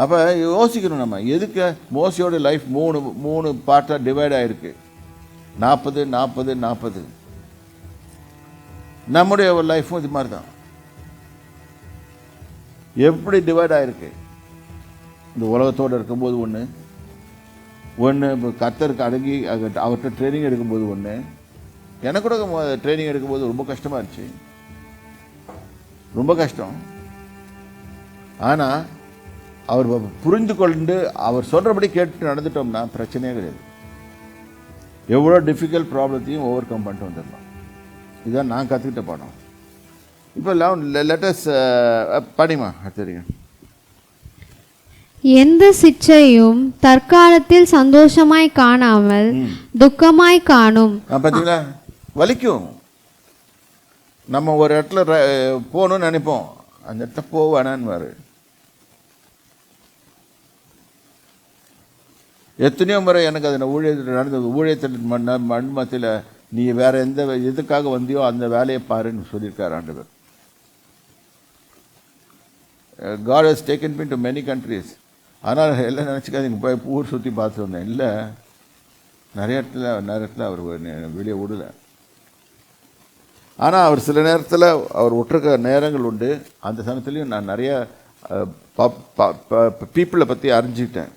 அப்போ யோசிக்கணும் நம்ம, எதுக்கு மோசையோட லைஃப் மூணு பார்ட்டாக டிவைட் ஆகிருக்கு. 40 40 40. நம்முடைய லைஃப்பும் இது மாதிரி தான். எப்படி டிவைட் ஆகிருக்கு? இந்த உலகத்தோடு இருக்கும்போது ஒன்று, இப்போ கர்த்தருக்கு அடங்கி அவர்கிட்ட ட்ரைனிங் எடுக்கும்போது ஒன்று. எனக்கு கூட ட்ரைனிங் எடுக்கும்போது ரொம்ப கஷ்டமாக இருந்துச்சு, ரொம்ப கஷ்டம். ஆனால் அவர் புரிந்து கொண்டு அவர் சொல்கிறபடி கேட்டு நடந்துட்டோம்னா பிரச்சனையே கிடையாது. எவ்வளோ டிஃபிகல்ட் ப்ராப்ளத்தையும் ஓவர் கம் பண்ணிட்டு வந்துடலாம். இதுதான் நான் கற்றுக்கிட்ட பாடம். இப்போ லெட்டஸ் படிமா தெரியும். எந்த சிச்சையும் தற்காலத்தில் சந்தோஷமாய் காணாமல் துக்கமாய் காணும். பார்த்தீங்களா, வலிக்கும். நம்ம ஒரு இடத்துல போகணும்னு நினைப்போம், அந்த இடத்துல போவானான்னு. எத்தனையோ முறை எனக்கு அது ஊழியத்தில் நடந்தது. ஊழியத்தில் மண் மத்தியில் நீ வேற எந்த எதுக்காக வந்தியோ அந்த வேலையை பாருன்னு சொல்லியிருக்காரு ஆண்டவர். God has taken me to many countries. ஆனால் எல்லாம் நினச்சிக்காதீங்க போய் ஊர் சுற்றி பார்த்து வந்தேன். இல்லை, நிறைய இடத்துல அவர் வெளியே விடலை. ஆனால் அவர் சில நேரத்தில் அவர் விட்டுருக்க நேரங்கள் உண்டு. அந்த சமயத்துலேயும் நான் நிறைய பீப்புளை பற்றி அறிஞ்சிக்கிட்டேன்,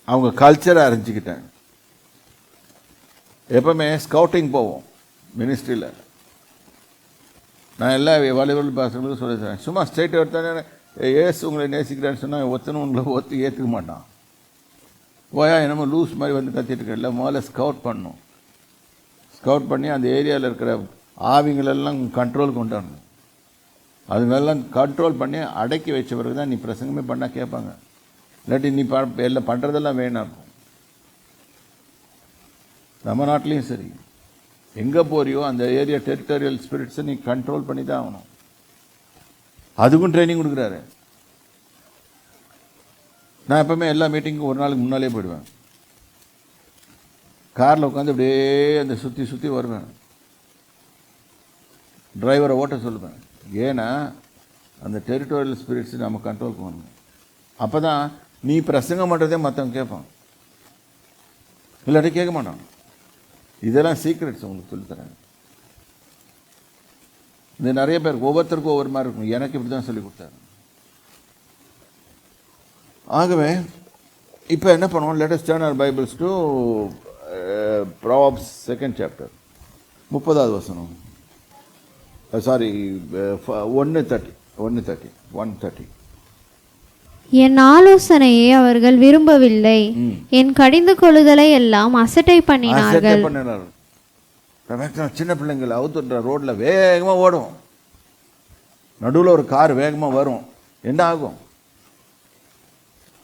அவங்க கல்ச்சரை அறிஞ்சிக்கிட்டேன். எப்பவுமே ஸ்கவுட்டிங் போவோம் மினிஸ்ட்ரியில். நான் எல்லா வாலிபல் பசங்களுக்கும் சொல்லித்தரேன், சும்மா ஸ்ட்ரெயிட் எடுத்தானே ஏசு உங்களை நேசிக்கிறேன்னு சொன்னால் ஒருத்தனும் உங்களை ஏற்றுக்க மாட்டான். ஓயா என்னமோ லூஸ் மாதிரி வந்து கத்திட்டு இருக்க. இல்லை, முதல்ல ஸ்கவுட் பண்ணணும். ஸ்கவுட் பண்ணி அந்த ஏரியாவில் இருக்கிற ஆவிங்களெல்லாம் கண்ட்ரோல் கொண்டு வரணும். அதுங்களெல்லாம் கண்ட்ரோல் பண்ணி அடக்கி வச்ச பிறகு தான் நீ பிரசங்கமே பண்ணால் கேட்பாங்க. இல்லாட்டி நீ எல்லாம் பண்ணுறதெல்லாம் வேணாம். நம்ம நாட்டிலையும் சரி, எங்கே போறியோ அந்த ஏரியா டெரிட்டோரியல் ஸ்பிரிட்ஸை நீ கண்ட்ரோல் பண்ணி தான் ஆகணும். அதுக்கும் ட்ரைனிங் கொடுக்குறாரு. நான் எப்பவுமே எல்லா மீட்டிங்கும் ஒரு நாளுக்கு முன்னாலே போயிடுவேன். காரில் உட்காந்து அப்படியே அந்த சுற்றி வருவேன். டிரைவரை ஓட்ட சொல்லுவேன். ஏன்னா அந்த டெரிட்டோரியல் ஸ்பிரிட்ஸ் நம்ம கண்ட்ரோல் பண்ணணும். அப்போ தான் நீ பிரசங்கம் பண்ணுறதே மற்றவங்க கேட்பான், இல்லாட்டி கேட்க மாட்டான். இதெல்லாம் சீக்ரெட்ஸ் உங்களுக்கு சொல்லித்தரேன். இது நிறைய பேருக்கு ஒவ்வொருத்தருக்கும் ஒவ்வொரு மாதிரி இருக்கும். எனக்கு இப்படி தான் சொல்லி கொடுத்தாரு. ஆகவே இப்போ என்ன பண்ணுவோம், let us turn our Bibles to Proverbs 2nd chapter 30வது வசனம். சாரி 1:30. என் ஆலோசனையை அவர்கள் விரும்பவில்லை, என் கடிந்து கொள்ளுதலை எல்லாம் அசட்டை பண்ணினார்கள். சின்ன பிள்ளைங்களை அவுத்துன்ற ரோட்ல வேகமா ஓடும், நடுவில் ஒரு கார் வேகமா வரும், என்ன ஆகும்?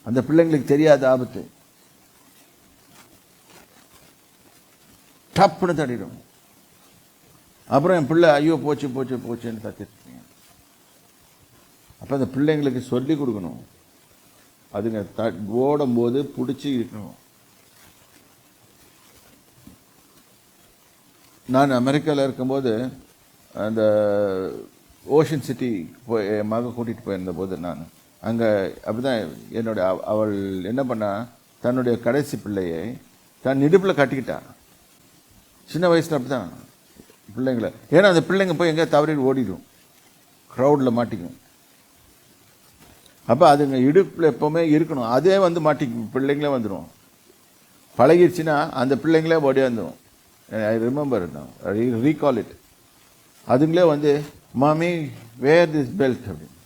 அந்த பிள்ளைங்களுக்கு தெரியாத ஆபத்து, டப்புன்னு தட்டிடும். அப்புறம் என் பிள்ளை ஐயோ போச்சுன்னு கத்திருக்கீங்க. அப்போ அந்த பிள்ளைங்களுக்கு சொல்லி கொடுக்கணும். அதுங்க ஓடும்போது பிடிச்சி இருக்கணும். நான் அமெரிக்காவில் இருக்கும்போது அந்த ஓஷன் சிட்டி என் மக கூட்டிகிட்டு போயிருந்த போது நான் அங்கே அப்படி தான் அவள் என்ன பண்ணா, தன்னுடைய கடைசி பிள்ளையை தன் இடுப்பில் கட்டிக்கிட்டா. சின்ன வயசில் அப்படி தான் பிள்ளைங்களை. ஏன்னா அந்த பிள்ளைங்க போய் எங்கேயா தவறிட்டு ஓடிடும், க்ரௌடில் மாட்டிக்கும். அப்போ அதுங்க இடுப்பில் எப்போவுமே இருக்கணும். அதே வந்து மாட்டிக்கும், பிள்ளைங்களே வந்துடும். பழகிடுச்சுன்னா அந்த பிள்ளைங்களே ஓடியாந்துடும். I remember, I recall it. அதுங்களே வந்து மாமி வேர் திஸ் பெல்ட் அப்படின்னு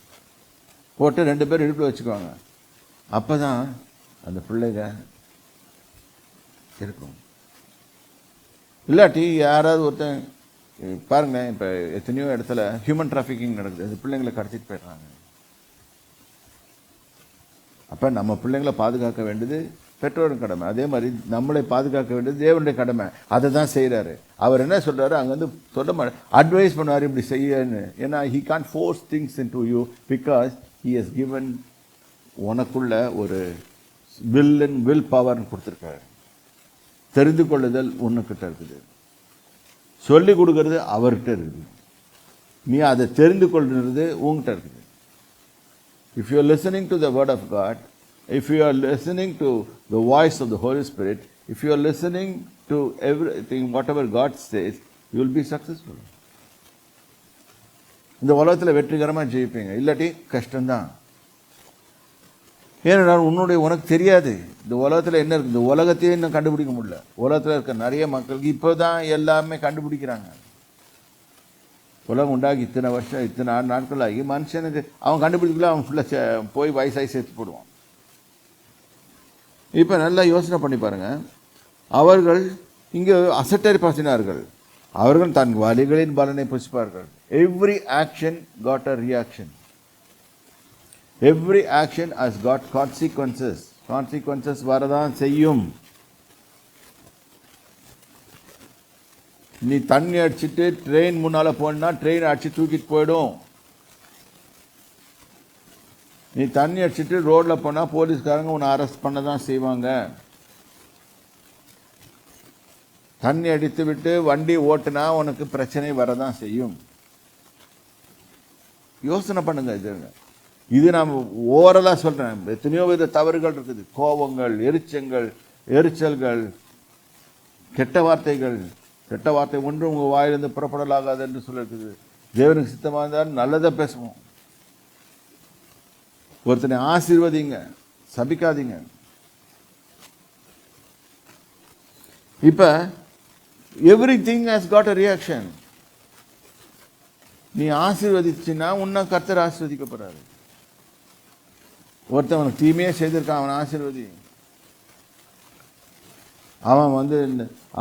போட்டு 2 பேர் இடுப்பில் வச்சுக்குவாங்க. அப்போ தான் அந்த பிள்ளைங்க இருக்கும். இல்லாட்டி யாராவது ஒருத்தன் பாருங்களேன், இப்போ எத்தனையோ இடத்துல ஹியூமன் டிராஃபிக்கிங் நடக்குது, அந்த பிள்ளைங்களை கடத்திட்டு போயிடுறாங்க. அப்போ நம்ம பிள்ளைங்களை பாதுகாக்க வேண்டியது பெற்றோரின் கடமை. அதே மாதிரி நம்மளை பாதுகாக்க வேண்டியது தேவனுடைய கடமை. அதை தான் செய்கிறாரு. அவர் என்ன சொல்கிறாரு, அங்கேருந்து சொல்ல அட்வைஸ் பண்ணுவார் இப்படி செய்யன்னு. ஏன்னா he can't force things into you because he has given உனக்குள்ள ஒரு வில் பவர்னு கொடுத்துருக்காரு. தெரிந்து கொள்ளுதல் உன்னுக்கிட்ட இருக்குது, சொல்லி கொடுக்கறது அவர்கிட்ட இருக்குது. நீ அதை தெரிந்து கொள்ளுறது உங்ககிட்ட இருக்குது. If you are listening to the word of God, if you are listening to the voice of the Holy Spirit, if you are listening to everything, whatever God says, you will be successful. இந்த உலகத்தில் வெற்றிகரமாக ஜெயிப்பீங்க, இல்லாட்டி கஷ்டம்தான். ஏனென்றால் உனக்கு தெரியாது இந்த உலகத்தில் என்ன இருக்குது. இந்த உலகத்தையே இன்னும் கண்டுபிடிக்க முடியல. உலகத்தில் இருக்க நிறைய மக்களுக்கு இப்போ தான் எல்லாமே கண்டுபிடிக்கிறாங்க. உலகம் உண்டாகி இத்தனை வருஷம் இத்தனை நாட்கள் ஆகி மனுஷனுக்கு அவன் கண்டுபிடிக்கல, அவன் ஃபுல்லாக போய் வயசாகி சேர்த்து போடுவான். இப்போ நல்லா யோசனை பண்ணி பாருங்கள். அவர்கள் இங்கே அசட்டை பாசினார்கள், அவர்கள் தன் வலிகளின் பலனை புசிப்பார்கள். Every action got a reaction. Every action has got consequences. Consequences வரதான் செய்யும். நீ தண்ணி அடிச்சுட்டு ட்ரெயின் முன்னால் போனா ட்ரெயின் அடிச்சு தூக்கிட்டு போயிடும். நீ தண்ணி அடிச்சுட்டு ரோட்டில் போனால் போலீஸ்காரங்க உன்னை அரெஸ்ட் பண்ண தான் செய்வாங்க. தண்ணி அடித்து விட்டு வண்டி ஓட்டுனா உனக்கு பிரச்சனை வரதான் செய்யும். யோசனை பண்ணுங்க. இது நான் ஓரலாக சொல்கிறேன். எத்தனையோ வித தவறுகள் இருக்குது. கோபங்கள், எரிச்சல்கள், கெட்ட வார்த்தைகள். கெட்ட வார்த்தை ஒன்றும் உங்கள் வாயிலிருந்து புறப்படலாகாது என்று சொல்லியிருக்குது. தேவனுக்கு சித்தமாக இருந்தால் நல்லதை பேசுவோம். ஒருத்தனை ஆசீர்வதிங்க, சபிக்காதீங்க. இப்போ every thing has got a reaction. நீ ஆசீர்வதிச்சுன்னா உன்னை கர்த்தர் ஆசீர்வதிக்க போறாரு. ஒருத்தவனுக்கு தீமையே செய்திருக்கான், அவன் ஆசீர்வதி. அவன்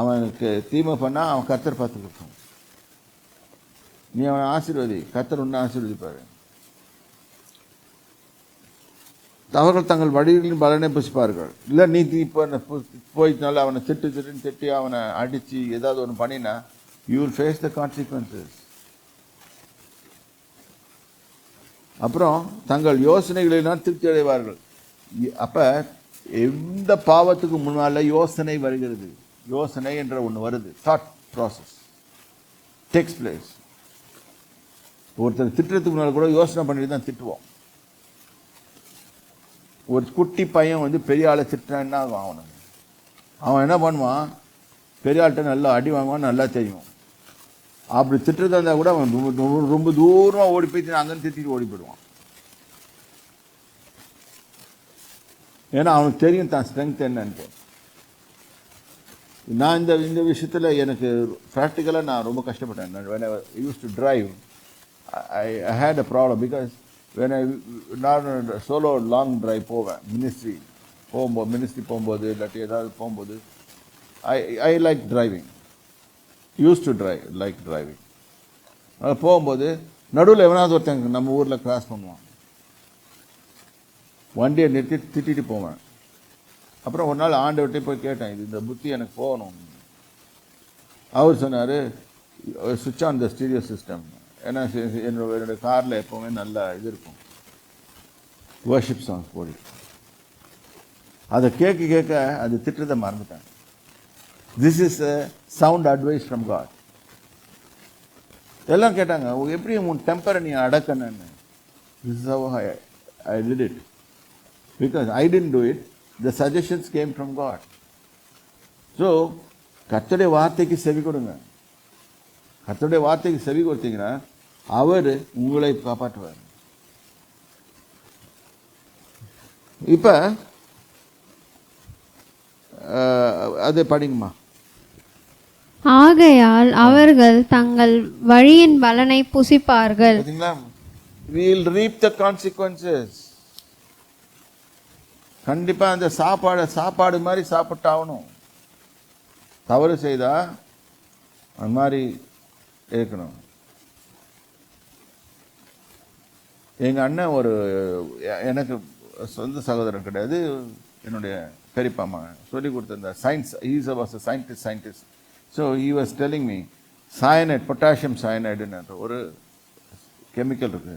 அவனுக்கு தீமை பண்ணால் அவன் கர்த்தர் பார்த்துக்கிட்டான். நீ அவனை ஆசீர்வதி, கர்த்தர் உன்னை ஆசீர்வதிப்பாரு. அவர்கள் தங்கள் வழிகளின் பலனை புசிப்பார்கள். இல்லை நீ இப்போ போயினால அவனை திட்டி அவனை அடித்து ஏதாவது ஒன்று பண்ணினா you will face the consequences. அப்புறம் தங்கள் யோசனைகளினால் திருப்தி அடைவார்கள். அப்போ எந்த பாவத்துக்கு முன்னால் யோசனை வருகிறது. யோசனை என்ற ஒன்று வருது. Thought process takes place. ஒருத்தர் திட்டுறதுக்கு முன்னால் கூட யோசனை பண்ணிட்டு தான் திட்டுவோம். ஒரு குட்டி பையன் பெரிய ஆளை திட்டுறான்னா அவன் என்ன பண்ணுவான், பெரிய ஆள்கிட்ட நல்லா அடி வாங்குவான்னு நல்லா தெரியும். அப்படி திட்டுறதா இருந்தால் கூட அவன் ரொம்ப தூரமாக ஓடி போய் அங்கேன்னு திட்டிட்டு ஓடி போயிடுவான். ஏன்னா அவனுக்கு தெரியும் தான் ஸ்ட்ரென்த் என்னன்ட்டு. நான் இந்த விஷயத்தில் எனக்கு ப்ராக்டிக்கலாக நான் ரொம்ப கஷ்டப்பட்டேன். when I used to drive, I had a problem because when நான் சோலோ லாங் ட்ரைவ் போவேன், மினிஸ்ட்ரி போகும்போது இல்லாட்டி ஏதாவது போகும்போது I like driving. Use to like driving. அது போகும்போது நடுவில் எவனாவது ஒருத்தங்க நம்ம ஊரில் கிராஸ் பண்ணுவான். வண்டியை நிறுத்தி திட்டிட்டு போவேன். அப்புறம் ஒரு நாள் ஆண்டவர்கிட்ட போய் கேட்டேன், இந்த புத்தி எனக்கு போகணும். அவர் சொன்னார், சுவிட்ச் ஆன் த ஸ்டீரியோ சிஸ்டம். ஏன்னா என்னோட காரில் எப்போவுமே நல்ல இது இருக்கும், வர்ஷிப் சாங்ஸ் போடி. அதை கேட்க அது திட்டுறதை மறந்துட்டேன். This is a sound advice from God. எல்லாம் கேட்டாங்க, எப்படி உன் டெம்பரை நீ அடக்கணுன்னு. This is how I did it. Because I didn't do it, the suggestions came from God. So கர்த்தருடைய வார்த்தைக்கு செவி கொடுங்க. கர்த்தருடைய வார்த்தைக்கு செவி கொடுத்தீங்கன்னா அவர் உங்களை காப்பாற்றுவார். இப்போ அது படிங்கம்மா. ஆகையால் அவர்கள் தங்கள் வழியின் பலனை புசிப்பார்கள். We will reap the consequences. கண்டிப்பா அந்த சாப்பாடு மாதிரி சாப்பிட்டாகணும். தவறு செய்தா அந்த மாதிரி இருக்கணும். எங்க அண்ணன் எனக்கு சொந்த சகோதரன் கிடையாது, என்னுடைய பெரியப்பாமா சொல்லி கொடுத்த science. He was a scientist. So he was telling me cyanide, potassium cyanide என்ற ஒரு கெமிக்கல் இருக்குது.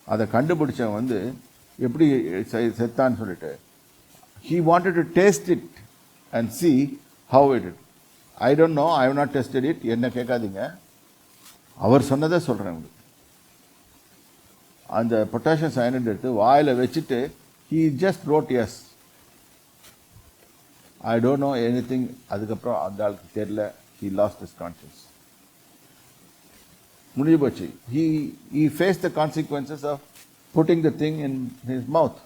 அதை கண்டுபிடிச்சவன் எப்படி செத்தான்னு சொல்லிட்டு he wanted to taste it and see how it is. I don't know, I have not tested it. என்ன கேட்காதீங்க, அவர் சொன்னதை சொல்கிறேன். அந்த பொட்டாசியம் சயனைட் எடுத்து வாயில் வச்சுட்டு he just wrote yes. I don't know anything. அதுக்கப்புறம் அந்த ஆளுக்கு தெரியல. He lost his conscience. முடிஞ்சு போச்சு. He faced the consequences of putting the thing in his mouth.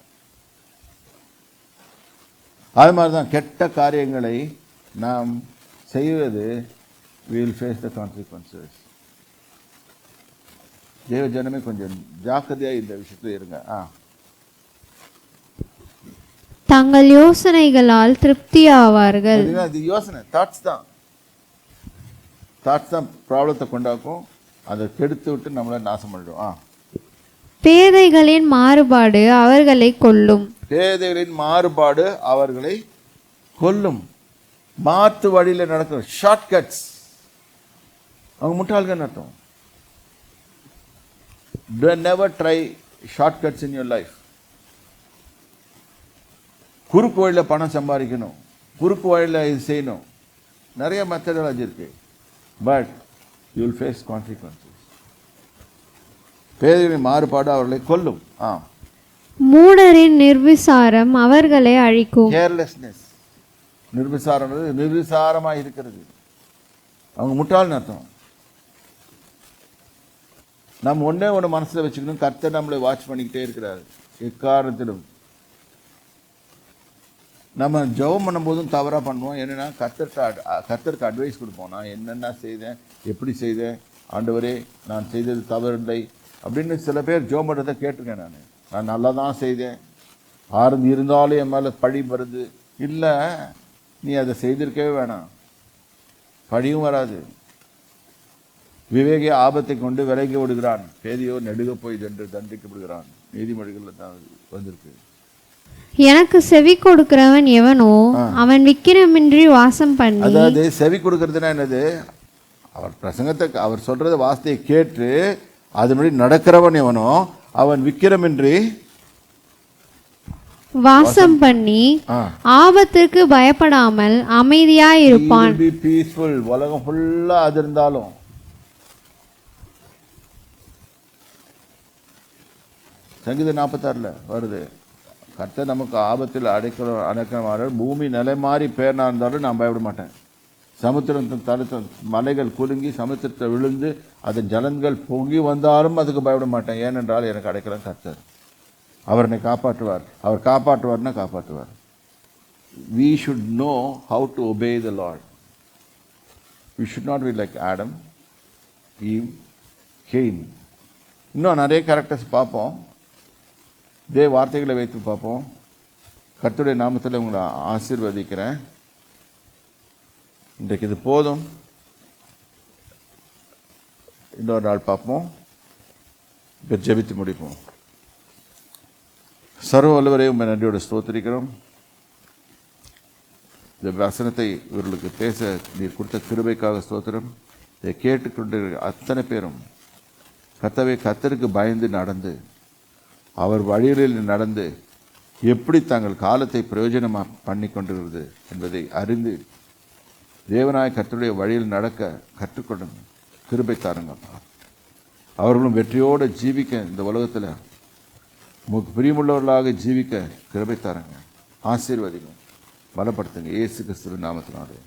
அது மாதிரி தான் கெட்ட காரியங்களை நாம் செய்வது, we will face the consequences. தேவ ஜனமே கொஞ்சம் ஜாக்கிரதையா இந்த விஷயத்துல இருங்க. தங்கள் யோசனைகளால் திருப்தி ஆவார்கள். இது யோசனை, தாட்ஸ் தான் ப்ராப்ளத்தை கொண்டாக்கும். அதை கெடுத்து விட்டு நம்மளை நாசம் பண்ணிடும். பேதைகளின் மாறுபாடு அவர்களை கொல்லும். பேதைகளின் மாறுபாடு அவர்களை கொல்லும். மாற்று வழியில நடக்கிற ஷார்ட்கட்ஸ், அவங்க முட்டாள்கள் அர்த்தம். Never try shortcuts in your life. குறுக்கு வழியில் பணம் சம்பாதிக்கணும், குறுக்கு வழியில் இது செய்யணும், நிறைய மெத்தடாலஜி இருக்கு. But you will face consequences. பேதைகளின் மாறுபாடு அவர்களை கொல்லும். மூடரின் நிர்விசாரம் அவர்களை அழிக்கும். கேர்லெஸ்னஸ், நிர்விசாரம், நிர்விசாரமாக இருக்கிறது, அவங்க முட்டாள்னு அர்த்தம். நம்ம ஒன்றே ஒன்று மனசில் வச்சுக்கணும், கர்த்தர் நம்மளை வாட்ச் பண்ணிக்கிட்டே இருக்கிறாரு எக்காரணத்திலும். நம்ம ஜெபம் பண்ணும்போதும் தவறாக பண்ணுவோம். என்னென்னா கர்த்தருக்கு அட்வைஸ் கொடுப்போம். நான் என்னென்ன செய்தேன், எப்படி செய்தேன், ஆண்டவரே நான் செய்தது தவறில்லை அப்படின்னு சில பேர் ஜெபம் பண்ணுறதை கேட்டிருக்கேன். நான் நல்லா தான் செய்தேன், இருந்தாலும் என் மேலே பழி வருது. இல்லை, நீ அதை செய்திருக்கவே வேணாம், பழியும் வராது. விவேகிய ஆபத்தை கொண்டு விலகி விடுகிறான், பேதியோ நெடுக போய் தண்டிக்கப்படுகிறான். நீதிமொழிகளில் தான் வந்திருக்கு. எனக்கு செவி கொடுக்கிறவன் எவனோ அவன் விக்கிரமின்றி வாசம் பண்ணி. அதாவது செவி கொடுக்கறதுனா என்னது? அவர் பிரசங்கத்தை, அவர் சொல்றத வார்த்தையை கேட்டு அதன்படி நடக்கிறவன் எவனோ அவன் விக்கிரமின்றி வாசம் பண்ணி ஆபத்திற்கு பயப்படாமல் அமைதியாய் இருப்பான். பீஸ்ஃபுல். உலகம் ஃபுல்லா அது இருந்தாலும் சங்கீதம் 46 வருது, கர்த்தர் நமக்கு ஆபத்தில் அடைக்கலமாக, பூமி நிலை மாறி பேர்னா இருந்தாலும் நான் பயப்பட மாட்டேன். சமுத்திரம் தடுத்த மலைகள் குலுங்கி சமுத்திரத்தை விழுந்து அதன் ஜலங்கள் பொங்கி வந்தாலும் அதுக்கு பயப்பட மாட்டேன். ஏனென்றால் எனக்கு அடைக்கலம் கர்த்தர், அவர் என்னை காப்பாற்றுவார். அவர் காப்பாற்றுவார்னா காப்பாற்றுவார். We should know how to obey the Lord. We should not be like Adam, Eve, Cain. இன்னும் நிறைய கேரக்டர்ஸ் பார்ப்போம். இதே வார்த்தைகளை வைத்து பார்ப்போம். கர்த்தருடைய நாமத்தில் உங்களை ஆசீர்வதிக்கிறேன். இன்றைக்கு இது போதும், இன்னொரு நாள் பார்ப்போம். இப்போ ஜெபித்து முடிப்போம். சர்வ வல்லவரே, உண்மை நன்றியோடு ஸ்தோத்திரிக்கிறோம். இந்த வசனத்தை இவர்களுக்கு பேச நீர் கொடுத்த கிருபைக்காக ஸ்தோத்திரம். இதை கேட்டுக்கொண்டு அத்தனை பேரும் கர்த்தாவே, கர்த்தருக்கு பயந்து நடந்து அவர் வழிகளில் நடந்து எப்படி தங்கள் காலத்தை பிரயோஜனமாக பண்ணி கொண்டிருக்கிறது என்பதை அறிந்து தேவனாய கர்த்தருடைய வழியில் நடக்க கற்றுக்கொள்ளுங்க, கிருபை தாருங்கப்பா. அவர்களும் வெற்றியோடு ஜீவிக்க, இந்த உலகத்தில் உங்களுக்கு பிரியமுள்ளவர்களாக ஜீவிக்க கிருபை தாருங்க. ஆசீர்வதிங்க, பலப்படுத்துங்க. இயேசு கிறிஸ்துவின் நாமத்தினாலே.